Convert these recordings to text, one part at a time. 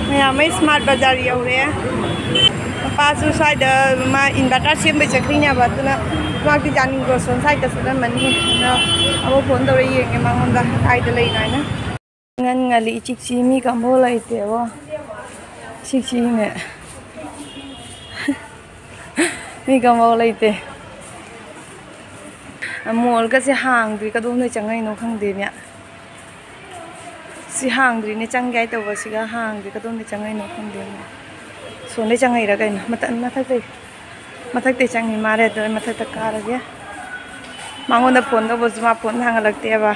मैं मैं स्मार्ट बाजार यौरे पासु साइड मा इन्वर्टर सेम चक्रीने बातुना माकी जानिंग गोसन साइड तसुना मनी ना अब फोन दौरे येंगे मांगोंदा आइदा लेना ना ngan ngali chikchi mi kambo laite wo chikchi ne mi kambo laite mol ka se hang dri ka dom ne changai no khang de nya si hang dri ne changai to wa si ga hang dri ka dom ne changai no khang de so ne changai ra kai na mathak te changi mare to mathak ta ka ra ge mangon da phone do bos ma phone hang lagte ba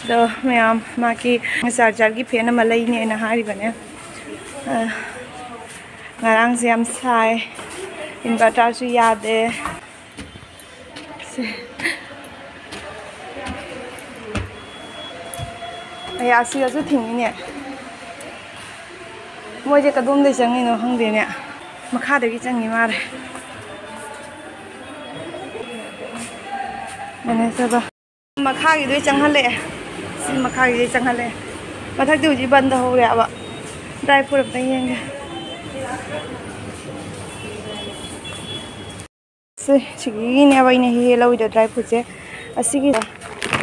तो ma'am माँ की charger की fan अमा लेने ना हारिबने ngarang se am sai inverter su yade ay asi asu thing ne moi je kadom de changi no hang de ne makha de gi changi mare mane saba makha gi de changhale makha gi changhale mathak du ji band ho re aba dry fruit ta yeng se chigi ne aba ine he lo de dry fruit se asigi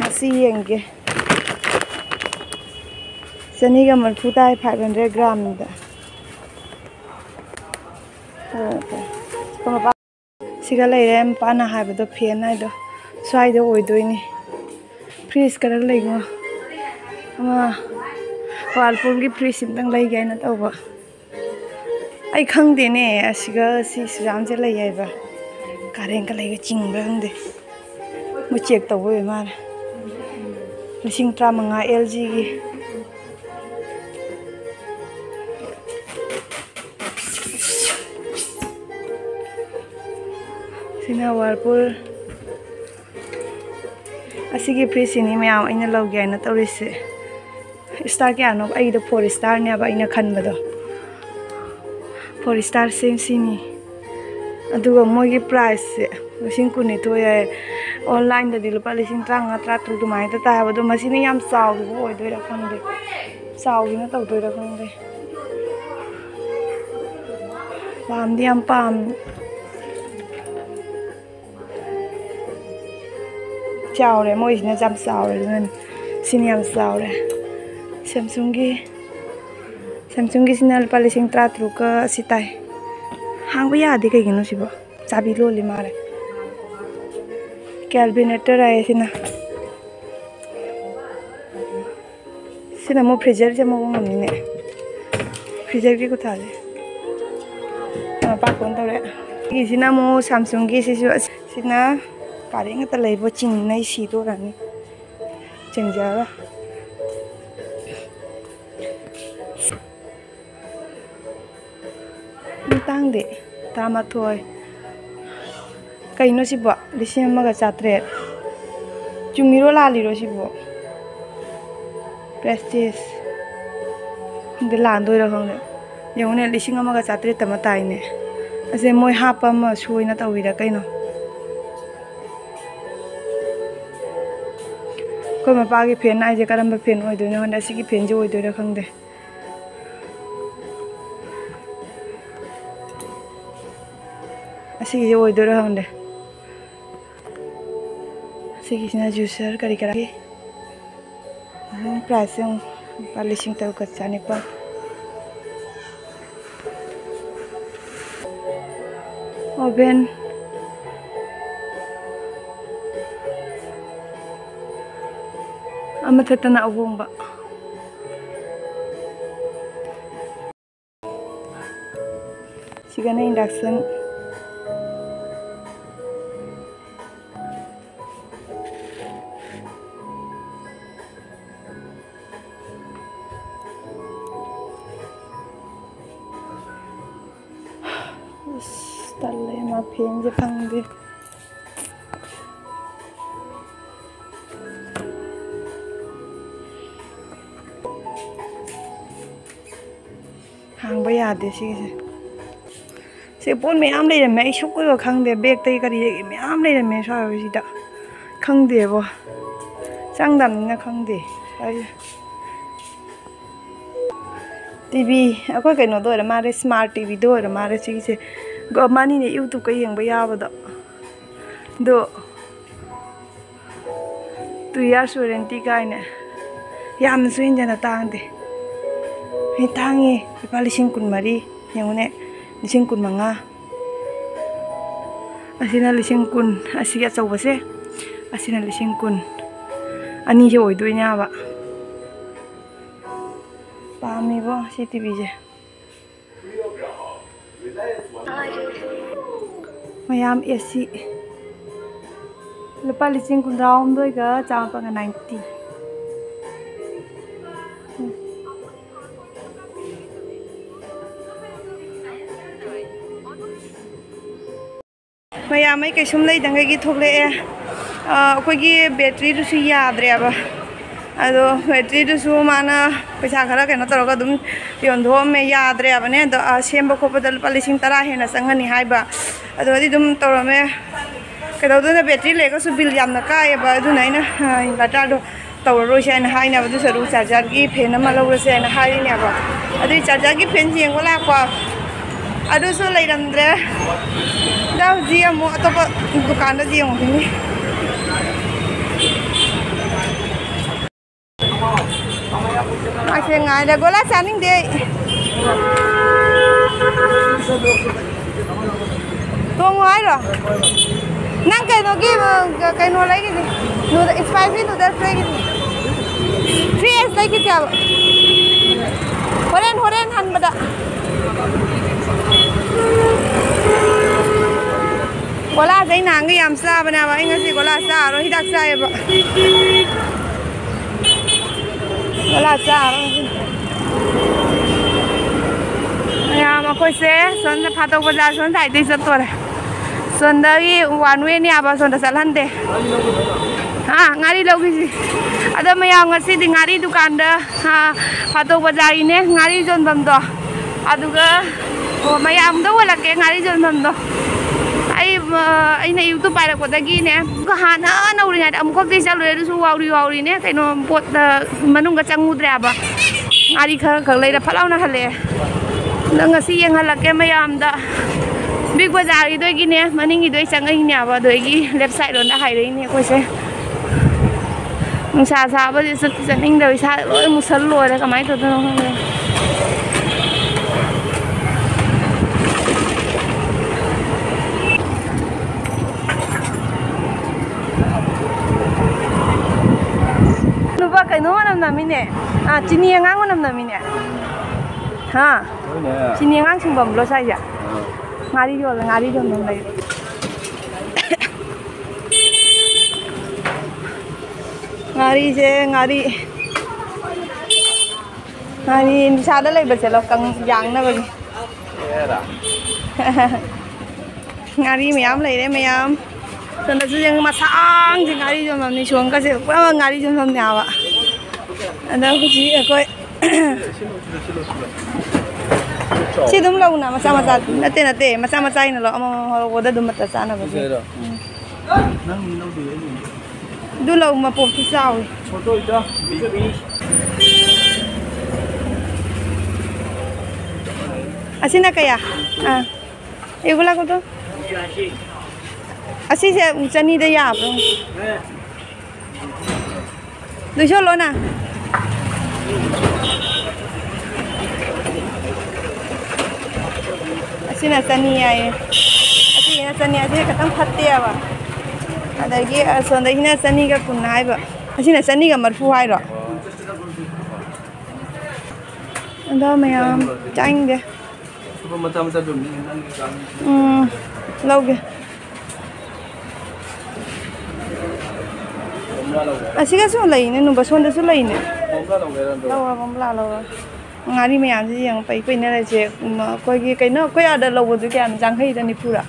asi yeng ge sani ga man phu tai 500 gram da ko ba siga lai rem pa na ha ba do phen nai do swai do oi doi ni freeze kar lai go Walpol की free सिंतंग लई गए ना तो वो आई खंग देने ऐसिगा सी सुजाम से लई आए बा कारें का लई के चिंग बंग दे मुझे चेक तो वो मार लिसिंग ट्रा मंगा LG की सिना वालपुल ऐसी की फ्री सिनी में आम इन्हें लोग गए ना तो रिसे स्टार क्या नो आई तो 4 स्टार ने अब इन्हें खन बदो 4 स्टार सेम सीनी अदुगा मोगी प्राइस लिसिंग कुने तो ये ऑनलाइन दा दिल पा लिसिंग ट्रांगा ट्रा टू माय ता ता बदो मसीने याम साव बो ओइ दोइ रखन दे साव गिना तो दोइ रखन दे पाम दी हम पाम चाव रे मोइ सिने जम साव रे नन सिने याम साव रे Samsung की सिनल पालिसिंग ट्रा ट्रू का सिताई हाँ भैया आदि कहीं नो सिबो चाबी लो ले मारे कैलबिनेटर आए सिना मो फ्रीजर से मो मम्मी ने फ्रीजर की कुछ आले पाकौन तो रे इसीना मो Samsung की सिना कारेंगे तो ले वो चिंग नहीं सीतो रानी चिंग जावा तांग दे तामा थोय कइनो सिबो लिसिंग मगा चात्रे चुमिरो लालिरो सिबो प्रेस्टीज दे लांदोय रखंग यौने लिसिंग मगा चात्रे तमा ताइने असे मोय हापा म सोइना तविरा कइनो को मपा की फैन आइजे करम फैन ओइ दोइनो हन असी की फैन जो ओइ दोइ रखंग दे Asik je oido rahang de. Asik isna juicer kari kari. Price yang paling tahu kecane pa. Oven. Amat tetana ubung ba. Sigana induction. Talle ma pen je phang de hang ba ya de se pon me am le me shuk ko khang de bag tai kari me am le me sa si da khang de bo ꯆꯪꯗꯝꯅꯤꯅ ꯈꯪꯗꯦ TV ꯑꯩꯈꯣꯏ ꯀꯩꯅꯣꯗ ꯑꯣꯏꯔ ꯃꯥꯜꯂꯦ smart ꯇꯤꯚꯤꯗ ꯑꯣꯏꯔ ꯃꯥꯜꯂꯦ ꯁꯤꯒꯤꯁꯦ ꯃꯥꯅꯤꯅꯦ ꯌꯨꯇꯨꯕꯀ ꯌꯦꯡꯕ ꯌꯥꯕꯗꯣ ꯑꯗꯣ 2 years warranty ꯀꯥꯏꯅ ꯌꯥꯝꯅꯁꯨ ꯍꯦꯟꯖꯟꯅ ꯇꯥꯡꯗꯦ ꯇꯥꯡꯉꯦ ꯂꯨꯄꯥ 23,000 ꯌꯦꯡꯉꯨꯅꯦ 15,000 ꯑꯁꯤꯅ 10,000 ꯑꯁꯤꯒꯤ ꯑꯆꯧꯕꯁꯦ ꯑꯁꯤꯅ 10,000 ꯑꯅꯤꯁꯦ ꯑꯣꯏꯗꯣꯏꯅꯦ ꯍꯥꯏꯕ ꯄꯥꯝꯃꯤꯕꯣ ꯁꯤ ꯇꯤꯚꯤꯁꯦ ꯃꯌꯥꯝ AC lupa 1,900 ke cama pengen 90 ꯃꯌꯥꯝ ꯑꯩ ꯀꯩꯁꯨꯝ ꯂꯩꯗꯪꯒꯤ ꯊꯣꯛꯂꯛꯑꯦ ꯑꯩꯈꯣꯏꯒꯤ ꯕꯦꯇ꯭ꯔꯤꯗꯨꯁꯨ ꯌꯥꯗ꯭ꯔꯦꯕ ꯑꯗꯣ ꯕꯦꯇ꯭ꯔꯤꯗꯨꯁꯨ ꯃꯥꯅ ꯄꯩꯁꯥ ꯈꯔ ꯀꯩꯅꯣ ꯇꯧꯔꯒ ꯑꯗꯨꯝ ꯌꯣꯟꯊꯣꯛꯑꯝꯃꯦ ꯌꯥꯗ꯭ꯔꯦꯕꯅꯦ ꯑꯗꯣ ꯁꯦꯝꯕ ꯈꯣꯠꯄꯗ lupa 10,000 ꯍꯦꯟꯅ ꯆꯪꯒꯅꯤ ꯍꯥꯏꯕ ꯑꯗꯨꯗꯤ ꯑꯗꯨꯝ ꯇꯧꯔꯝꯃꯦ ꯀꯩꯗꯧꯗꯣꯏꯅꯣ ꯕꯦꯇ꯭ꯔꯤ ꯂꯩꯔꯒꯁꯨ ꯕꯤꯜ ꯌꯥꯝꯅ ꯀꯥꯏꯌꯦꯕ ꯑꯗꯨꯅ ꯑꯩꯅ ꯏꯟꯚꯔꯇꯔꯗꯣ ꯇꯧꯔꯔꯣꯏꯁꯦ ꯍꯥꯏꯅ ꯍꯥꯏꯅꯕ ꯑꯗꯨ ꯁꯔꯨꯛ ꯆꯥꯔꯖꯔꯒꯤ ꯐꯦꯟ ꯑꯃ ꯂꯧꯔꯁꯦ ꯍꯥꯏꯅ ꯍꯥꯏꯔꯤꯅꯦꯕ ꯑꯗꯨꯏ ꯆꯥꯔꯖꯔꯒꯤ ꯐꯦꯟ ꯌꯦꯡꯕ ꯂꯥꯛꯄ ꯑꯗꯨꯁꯨ ꯂꯩꯔꯝꯗ꯭ꯔꯦ दा हजी अमुक अतोप दुकान दी होंगी आसे ngaida gola chaning de tong hai ro nang kai no lai gi nu spicy noodles lai gi 3S lai gi cha horen han bada gola dai nang gi yam sa bana ba inga si gola sa ro hidak sa ya ba gola sa ro ya ma koi se son da phato bazar son sai dei sab to re son da gi one way ni aba son da salan de ha ngari lo gi ada ma ya ngasi di ngari dukan da ha phato bazar ine ngari jon bam do aduga o ma ya am da wala ke ngari jon bam do ai YouTube bài của Tagi nè có hàn nữa nấu đi này ông có cái sao rồi su wow đi nè cái nó bột mà nung cái trăng ngut đẹp à ai đi khờ lấy là phát lâu nó hả lẽ nâng cái gì hả là cái mấy am đó Big Bazaar đi đôi kia nè mà ninh đi đôi trăng anh nè và đôi kia website rồi đã hay đấy nè coi xem xa bây giờ sự dẫn anh đời xa lỗi một sân lùi là cái máy tôi không được cái nó nằm mi nè chini ngang nằm mi nè ha chini ngang chung bầm lo sai ja ngari jo nằm đây ngari sa đó lấy bật sẽ lo căng giang nó vậy ngari mày lấy đấy mày Tanda sujang masang je ngari jo mamni suang ka se pa ngari jo mam nyawa ada kuji koi si dum lau na masa nate masa ina lo amo woda dum mata sana ba nang ni lau du lau ma po ki sao photo ita bi asina kaya egula ko to así se chani de ya bro du solo na así na chani ai así na chani ase katam phatte ba adagi sonda hina chani ga kun hai ba así na chani ga marfu hai ro anda mayam chang de mata dum lâu kìa Así cái số lấy nên nó bảo số đó số lấy nè. Lâu rồi không là lâu rồi. Ngài đi mày làm gì vậy? Phải quên này chị mà coi cái nó coi ở đây lâu rồi cái anh chẳng thấy đâu đi phu à?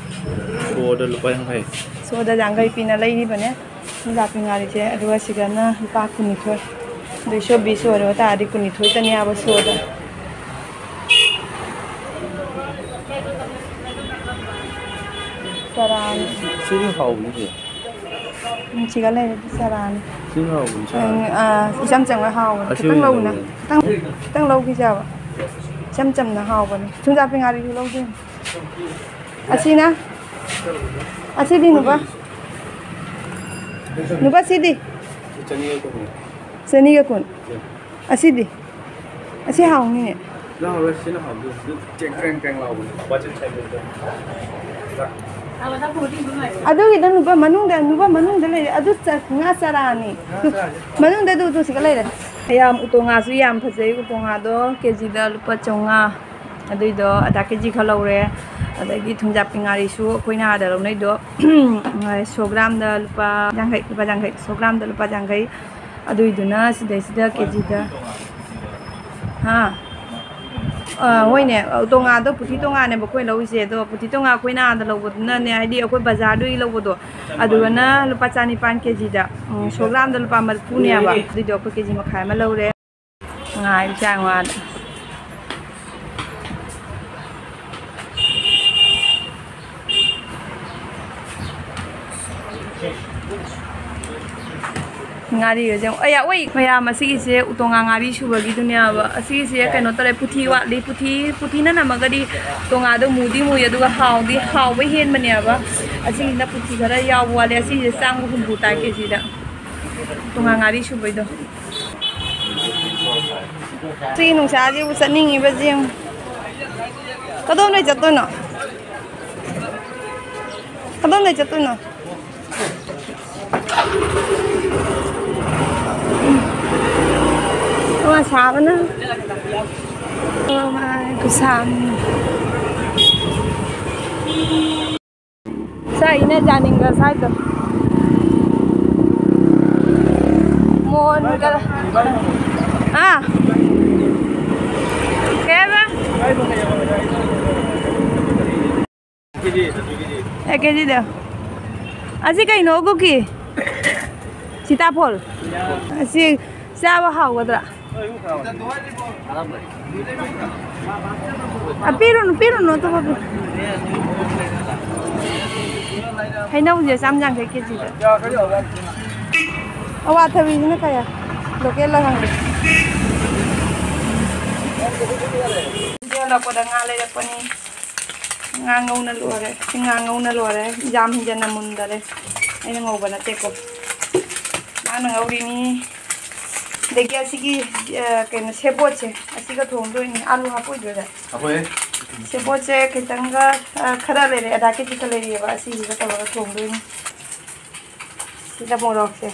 Số đó lúc bao nhiêu? Số đó chẳng thấy pin lấy đi bên nhé. Giờ pin ngài đi chị, rồi xí cái nó ba cuni thôi. 220 rồi ta đi cuni thôi, ta nhà bao số đó. Saran. Sini kau ni. Cikgu leh saran. ซึ่งเราบุญชาอีจำจังว่าเฮาตั้งlâuนะตั้งlâu khi sao ạ chăm là hào vậy chúng ta phải ngồi đi lâu chứ chị na chị đi nữa ba chị đi seni cái cuốn chị đi chị hào nèเราเลยชิ้นหอมดูเจงแกงเราว่าจะใช้เป็นตัวAduh kita nuba manung dah le. Aduh ngasara ni. Manung dah tu sikit le. Ayam utong asu ayam pasai utong ado keji dah lupa conga. Aduh itu ada keji kalau re. Ada lagi tunjuk pingari su. Kau ni ada orang itu. 100 gram dah lupa jangkai 100 gram dah lupa jangkai. Aduh itu na sida keji dah. Ha. Ôi nè, tông à đó, bút tông à này bốc quay lâu xe đó, bút tông à quay na đó lâu bút nè nè, đi ở quay bazar đó đi lâu bút đó, đó na lupa chani pan kg đó, số gram đó lupa mal phu nè ba, đi đó có kg mà khai mà lâu đấy, ngay chang hoa. Ngari cái giống, ơi ơi, bây giờ mà xí xe utong ngari shuba gitu nih apa, xí xe cái nó tadi putih wa, di putih na nama cái đi utong ada mudi ya tuh hau với hiên mà nih apa, xí na putih kada ya wale xí xe sang cũng buta cái gì đó, utong ngari shuba itu. Xí nung sa gì usan ningi bajing, kadang này jatuh no, kadang này jatuh no. Mà sao nữa? Mà cứ sao? Sao ini janing ke saya tu? Mohon kalau ah, kaya? Keji dah. Asyik kau ini aku ki? Sitapol. Asyik siapa hau kau tak? Pero no to papi. Hay nấu gì xăm răng cái gì đó. Awa thabi ni kaya. Lokel lah hang. Dia lah pada ngale apa ni. Ngangau na luar jam hinjan namun dare. Ini ngau bana teko. Mana ngau ini. देखिए ऐसी की कहने सेबोच है ऐसी का थोंग दो इन्हें आलू हापो इधर है सेबोच है कितंगा खरा ले रहे आधा के चिकन ले रही है बस इसी का तब थोंग दो इन्हें सीधा मोरक से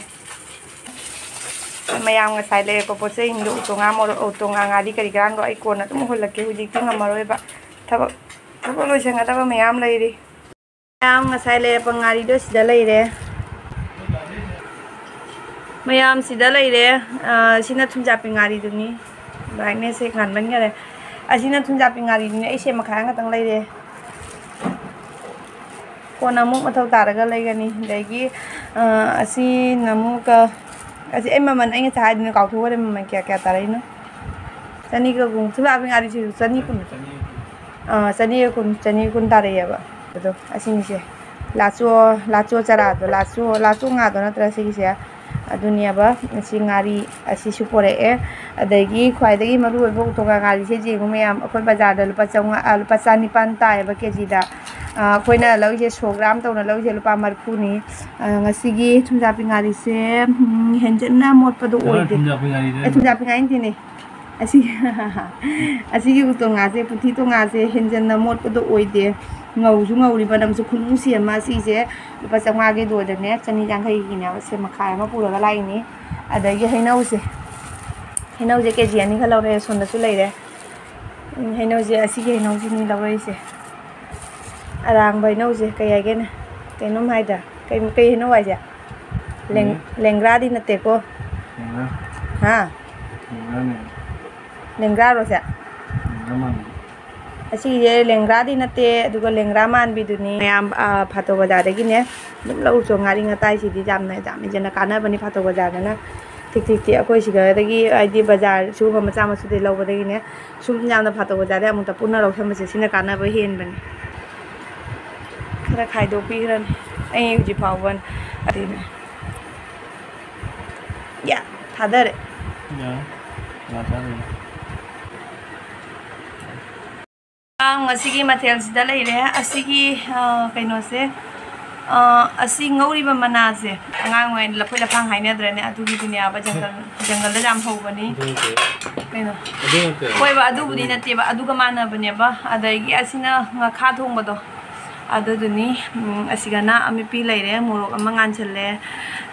मैं यहाँ का साइड ले पपो से इन लोग तो आदी करी करांग रो इकोन ना तो मुझे लगे हुई दिखती हैं हमारे बा तब लोग संग तब मैं यहाँ ले रही यहाँ का साइड ले पंगारी दो सीधा ले रहे Mayam sida lay re, sina tunja pingari duni, baik ni se kan banya re, sina tunja pingari duni, isi makan ngatang lay re, ko namu matau taraga lay gani, lagi asi namu ka, asi maman ay ngah duni kau tu ada maman kya tarai no, sani ka gung, tunja pingari sih sani kun tarai ya ba, betul, asi ni se, lacu cara tu, lacu ngado na terasi kisah. Dunia ba si ngari si supore adagi khwaidagi maru bo to ngari se ji gumyam akoi bazar da lupa chonga lupa chani pan tai ba keji da khoina lo je 100 gram to na lo je lupa marfu ni ngasigi thunja pingari se henjana mot pa do oi de thunja pingari ti ni asigi utong ase puthi to ngase henjana mot pa do oi de ngau ju ngau ri banam su khunu si ma si je lupa changa ge do de ne chani jang khai ki na se ma khai ma pura ga lai ni adagi hainau je ke ji ani khalau re son da su lai re hainau je asigi hainau ji ni lau re se arang bai nau je kai ai ge na kai nom hai da kai hainau ai ja lengra di na te ko ha lengra ro sa así ये लेंग्रा दी नते दुगो लेंग्रा मान भी दुनी ma'am फातो बाजार की ने lau जो ngari ngatai si di jam jana kana bani फातो बाजार ना ठीक अकोई सिगदगी आइदी बाजार सुबह मचा मसुदे लौबदगी ने सुम जामना फातो बाजार है अमुता पुनः लौसमसे सिना काना बे हेन बनी खरा खाइदो पीरन ए हुजि फावन अदिना 야 다들 야 맞아요. ngasi mathel sida leire asigi kainose asi ngori ba manase angang wen laphoi laphang haina drane adu gi dunia ba jangal da jam hobani kaino koi ba adu budi na te ba adu ga mana bane ba adai gi asina nga kha thong ba do adu duni asigana ami pi leire morok amangan chale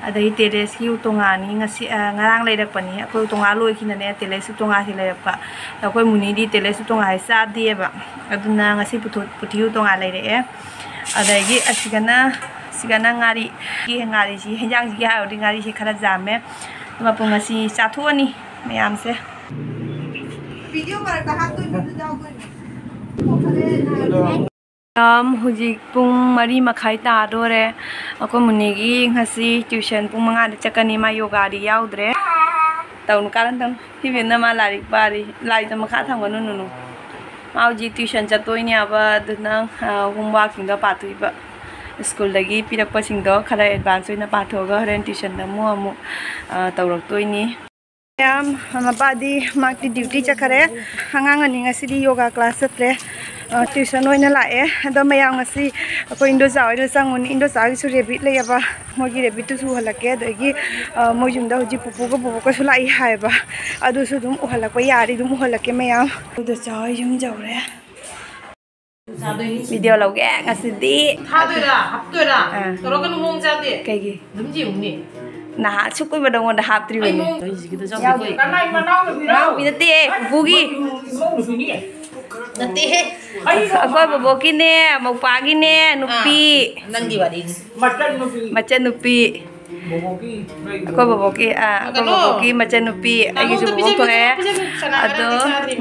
adai teres ki utongani ngasi ngarang leirak pani akoi utonga loi khina ne teles utonga si leirak pa akoi muni di teles utonga hai sa die ba aduna ngasi puthi utonga leire adai gi asigana ngari ki ngari si henjang ji ha odi ngari si khara jame ma pung ngasi sathu ani mayam se video mar ta ha tu jaw ko hujik pung mari makhai ta dore ako munigi ngasi tuition pung manga de chakani ma yoga ri yaudre taun karan tan hibena ma larik bari lai ta makha thang nu nu mau ji tuition chatoi ni aba duna homework sing da patui ba school lagi pirak pa sing do khara advance na pathoga ren tuition da mu amu tawrak toi ni yam mapadi makti duty chakhare hangang ani ngasi di yoga class atre tuition oina lae ado mayang ngasi ko indo jaw ro sangun indo jaw su rebit le yaba mogi rebit tu su halake adagi mojum da hoji pupu ko su lai hai ba adu su dum uhalak pa yari dum uhalake mayam do jaw yum jaw re video lau ge ngasi di 하더라 합더라 저러고는 홍자데 kaigi 넘지 없니 na chukui ba dong da hap tri 아이 ni 뭐 이지기도 저기 거기 까나이만 나오는 rau bi te pupu gi 나때 akoi bobo ki ne mokpa gi ne nupi nangi warin macha nupi akoi bobo ki macha nupi ai ju bobo to he ado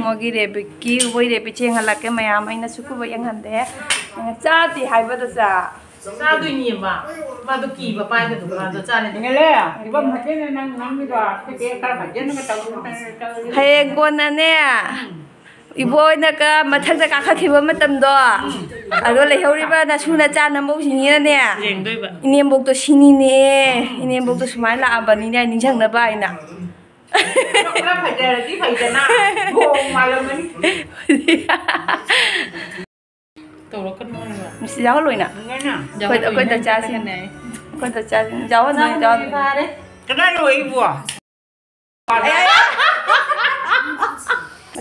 mogi rebiki uboi rebi cheng halake mayam aina suku ba yang hande cha ti hai ba da cha 싸도니 봐 봐도 기봐 빠이도 그러다 짜네 nghe 이번 학기는 남미가 그게 가라 맞는 거 따고 hayeng kon na ne iboi na ka mathak da ka kha khiba matam do ado le hori ba na su na cha na mo sini na ne 랭도이바 inem bok to sini ne inem bok to sumai la abani ne ning chang na ba ina 그럼 phải đi phải na gồm mà là mình tàu nó cân hơn rồi si jaw loi na nghe nè koi ta cha sin ne koi ta cha jaw na jaw cái đó rồi vừa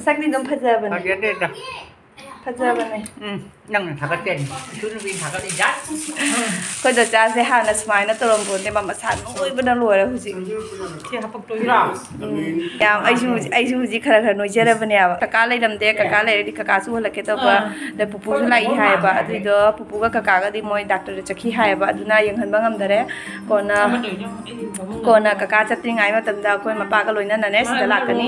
sak ni dum phaja ban cái đấy đó phaja ban ne năng thằng cái tiền chú nó viên thằng cái gì đó koi ta cha se ha na smai na tolom bon te ba ma san oi ba na loi ra hu ji thì học bậc tuổi rồi yang ai su ji khara khara noi jera ban ya kaka lai dam de kaka lai di kaka su halake to ba de pupu su lai hai ba adu do pupu ga kaka ga di moi doctor de chakhi hai ba aduna yang han ba ngam dare kona kaka chatri ngai ma tam da koi ma pa ga loina na ne sida la kani